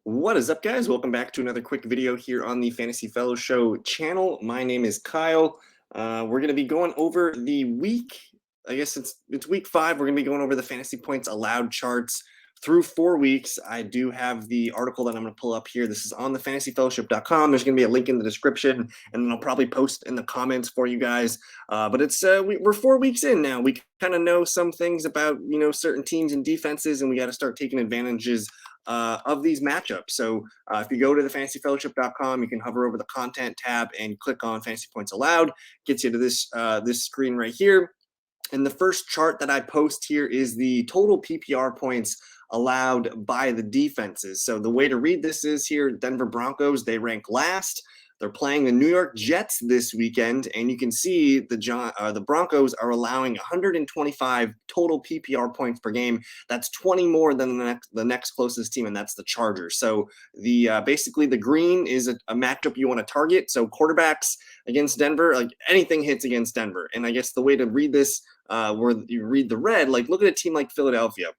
What is up, guys? Welcome back to another quick video here on the Fantasy Fellow Show channel. My name is Kyle. We're going to be going over the week. I guess it's week 5. We're going to be going over the fantasy points allowed charts through 4 weeks. I do have the article that I'm going to pull up here. This is on the fantasyfellowship.com. There's going to be a link in the description, and then I'll probably post in the comments for you guys. But we're 4 weeks in now. We kind of know some things about certain teams and defenses, and we got to start taking advantages of these matchups. So if you go to the fantasyfellowship.com, you can hover over the content tab and click on fantasy points allowed. Gets you to this screen right here. And the first chart that I post here is the total PPR points allowed by the defenses. So the way to read this is here, Denver Broncos, they rank last. They're playing the New York Jets this weekend, and you can see the Broncos are allowing 125 total PPR points per game. That's 20 more than the next closest team, and that's the Chargers. So basically the green is a matchup you want to target. So quarterbacks against Denver, like anything hits against Denver. And I guess the way to read this, where you read the red, like look at a team like Philadelphia.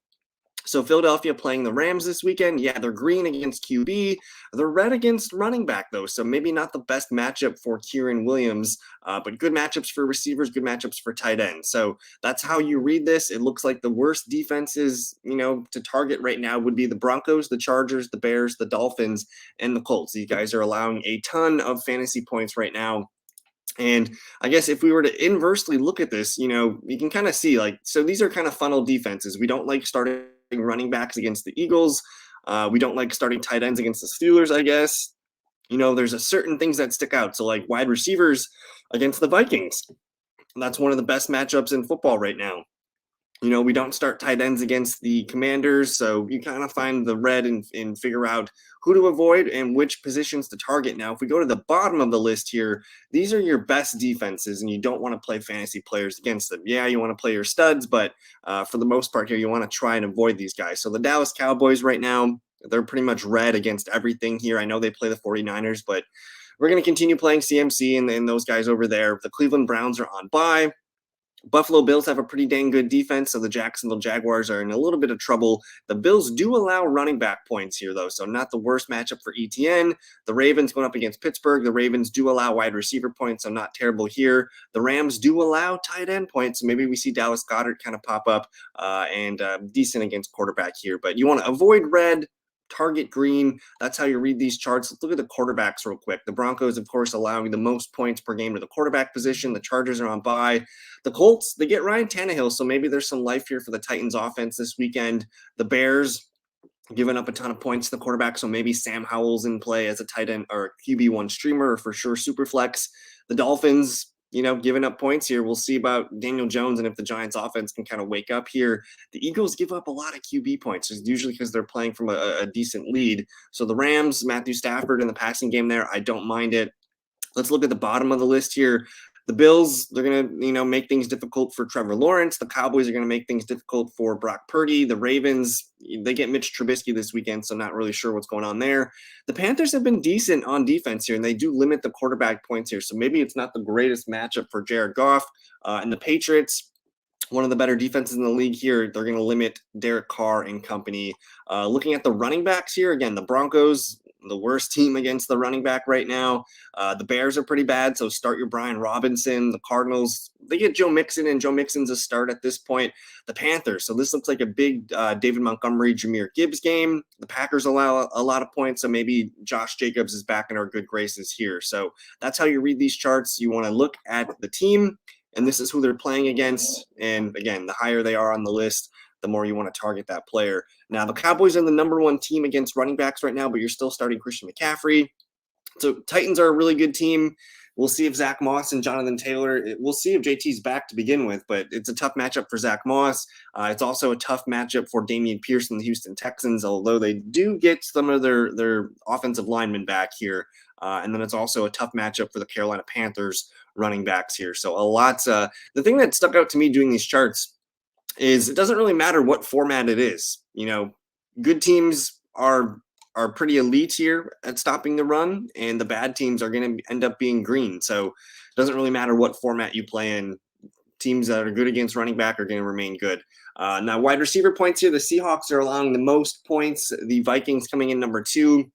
So Philadelphia playing the Rams this weekend. Yeah, they're green against QB. They're red against running back, though. So maybe not the best matchup for Kieran Williams, but good matchups for receivers, good matchups for tight ends. So that's how you read this. It looks like the worst defenses, to target right now would be the Broncos, the Chargers, the Bears, the Dolphins, and the Colts. These guys are allowing a ton of fantasy points right now. And I guess if we were to inversely look at this, you can kind of see so these are kind of funnel defenses. We don't like starting running backs against the Eagles. We don't like starting tight ends against the Steelers, I guess. There's a certain things that stick out. So like wide receivers against the Vikings. That's one of the best matchups in football right now. We don't start tight ends against the Commanders, so you kind of find the red and figure out who to avoid and which positions to target. Now, if we go to the bottom of the list here, these are your best defenses, and you don't want to play fantasy players against them. Yeah, you want to play your studs, but for the most part here, you want to try and avoid these guys. So the Dallas Cowboys right now, they're pretty much red against everything here. I know they play the 49ers, but we're going to continue playing CMC and those guys over there. The Cleveland Browns are on bye. Buffalo Bills have a pretty dang good defense, so the Jacksonville Jaguars are in a little bit of trouble. The Bills do allow running back points here, though, so not the worst matchup for ETN. The Ravens going up against Pittsburgh. The Ravens do allow wide receiver points, so not terrible here. The Rams do allow tight end points, so maybe we see Dallas Goedert kind of pop up and decent against quarterback here. But you want to avoid red, target green. That's how you read these charts. Let's look at the quarterbacks real quick. The Broncos, of course, allowing the most points per game to the quarterback position. The Chargers are on bye. The Colts, they get Ryan Tannehill, so maybe there's some life here for the Titans offense this weekend. The Bears giving up a ton of points to the quarterback, so maybe Sam Howell's in play as a tight end or QB1 streamer, or for sure super flex. The Dolphins, giving up points here. We'll see about Daniel Jones and if the Giants offense can kind of wake up here. The Eagles give up a lot of QB points, usually because they're playing from a decent lead. So the Rams, Matthew Stafford in the passing game there, I don't mind it. Let's look at the bottom of the list here. The Bills, they're going to, make things difficult for Trevor Lawrence. The Cowboys are going to make things difficult for Brock Purdy. The Ravens, they get Mitch Trubisky this weekend, so not really sure what's going on there. The Panthers have been decent on defense here, and they do limit the quarterback points here. So maybe it's not the greatest matchup for Jared Goff. And the Patriots, one of the better defenses in the league here, they're going to limit Derek Carr and company. Looking at the running backs here, again, the Broncos, the worst team against the running back right now. The Bears are pretty bad, so start your Brian Robinson. The Cardinals, they get Joe Mixon, and Joe Mixon's a start at this point. The Panthers, so this looks like a big David Montgomery, Jahmyr Gibbs game. The Packers allow a lot of points, so maybe Josh Jacobs is back in our good graces here. So that's how you read these charts. You want to look at the team, and this is who they're playing against. And again, the higher they are on the list, the more you want to target that player. Now, the Cowboys are the number 1 team against running backs right now, but you're still starting Christian McCaffrey. So Titans are a really good team. We'll see if Zach Moss and Jonathan Taylor, we'll see if JT's back to begin with, but it's a tough matchup for Zach Moss. It's also a tough matchup for Dameon Pierce and the Houston Texans, although they do get some of their offensive linemen back here. And then it's also a tough matchup for the Carolina Panthers running backs here. So the thing that stuck out to me doing these charts is it doesn't really matter what format it is. Good teams are pretty elite here at stopping the run, and the bad teams are going to end up being green. So it doesn't really matter what format you play in. teams that are good against running back are going to remain good. Now, wide receiver points here, the Seahawks are allowing the most points. The Vikings coming in number 2.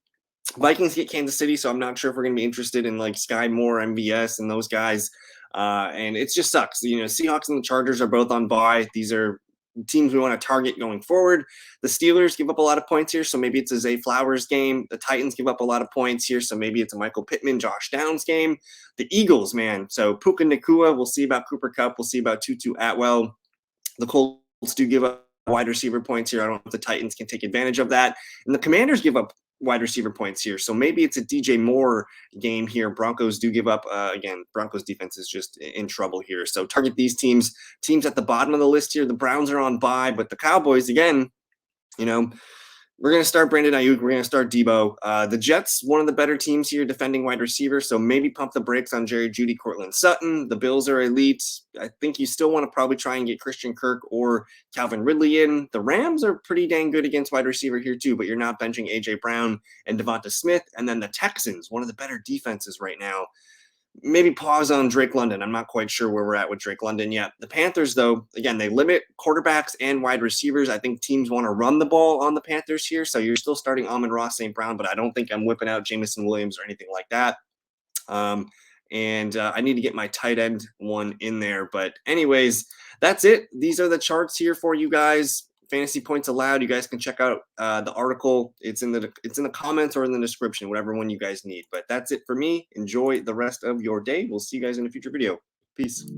Vikings get Kansas City, so I'm not sure if we're going to be interested in like Sky Moore, MVS, and those guys. And it just sucks. Seahawks and the Chargers are both on bye. These are teams we want to target going forward. The Steelers give up a lot of points here, so maybe it's a Zay Flowers game. The Titans give up a lot of points here, so maybe it's a Michael Pittman, Josh Downs game. The Eagles, man. So Puka Nacua, we'll see about Cooper Kupp. We'll see about Tutu Atwell. The Colts do give up wide receiver points here. I don't know if the Titans can take advantage of that. And the Commanders give up wide receiver points here. So maybe it's a DJ Moore game here. Broncos do give up. Again, Broncos defense is just in trouble here. So target these teams at the bottom of the list here. The Browns are on bye, but the Cowboys, again, we're going to start Brandon Ayuk. We're going to start Debo. The Jets, one of the better teams here defending wide receiver, so maybe pump the brakes on Jerry Jeudy, Cortland Sutton. The Bills are elite. I think you still want to probably try and get Christian Kirk or Calvin Ridley in. The Rams are pretty dang good against wide receiver here too, but you're not benching A.J. Brown and Devonta Smith. And then the Texans, one of the better defenses right now. Maybe pause on Drake London. I'm not quite sure where we're at with Drake London yet. The Panthers, though, again, they limit quarterbacks and wide receivers. I think teams want to run the ball on the Panthers here. So you're still starting Amon-Ra St. Brown, but I don't think I'm whipping out Jameson Williams or anything like that. And I need to get my tight end one in there. But anyways, that's it. These are the charts here for you guys. Fantasy points allowed. You guys can check out the article. It's in the comments or in the description, whatever one you guys need. But that's it for me. Enjoy the rest of your day. We'll see you guys in a future video. Peace.